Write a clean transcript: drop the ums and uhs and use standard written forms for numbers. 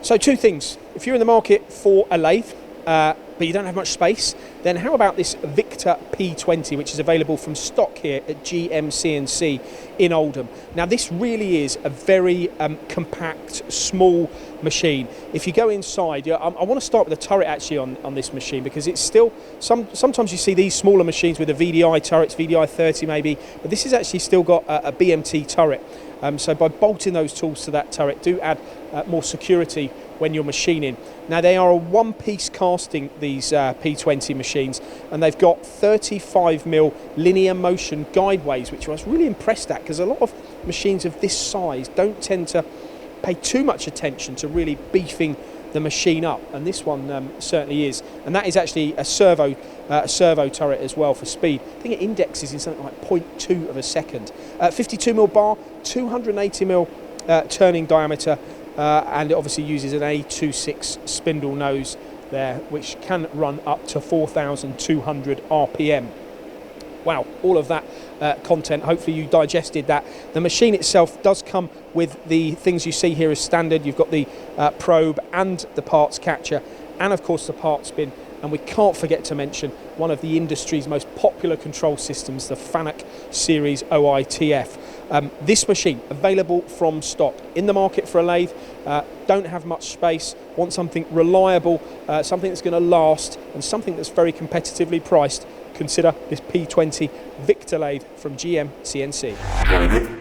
So two things. If you're in the market for a lathe, but you don't have much space, then how about this Victor P20, which is available from stock here at GM CNC in Oldham. Now this really is a very compact, small machine. If you go inside, I want to start with the turret actually on this machine, because it's still, sometimes you see these smaller machines with the VDI turrets, VDI 30 maybe, but this has actually still got a BMT turret. So by bolting those tools to that turret, do add more security when you're machining. Now they are a one-piece casting, these P20 machines, and they've got 35mm linear motion guideways, which I was really impressed at, because a lot of machines of this size don't tend to pay too much attention to really beefing the machine up, and this one certainly is. And that is actually a servo turret as well for speed. I think it indexes in something like 0.2 of a second. 52mm bar, 280mm turning diameter, and it obviously uses an A26 spindle nose there, which can run up to 4,200 RPM. Wow, all of that content, hopefully you digested that. The machine itself does come with the things you see here as standard. You've got the probe and the parts catcher, and of course the parts bin. And we can't forget to mention one of the industry's most popular control systems, the FANUC series OITF. This machine, available from stock, in the market for a lathe, don't have much space, want something reliable, something that's going to last, and something that's very competitively priced. Consider this P20 Victor lathe from GM CNC.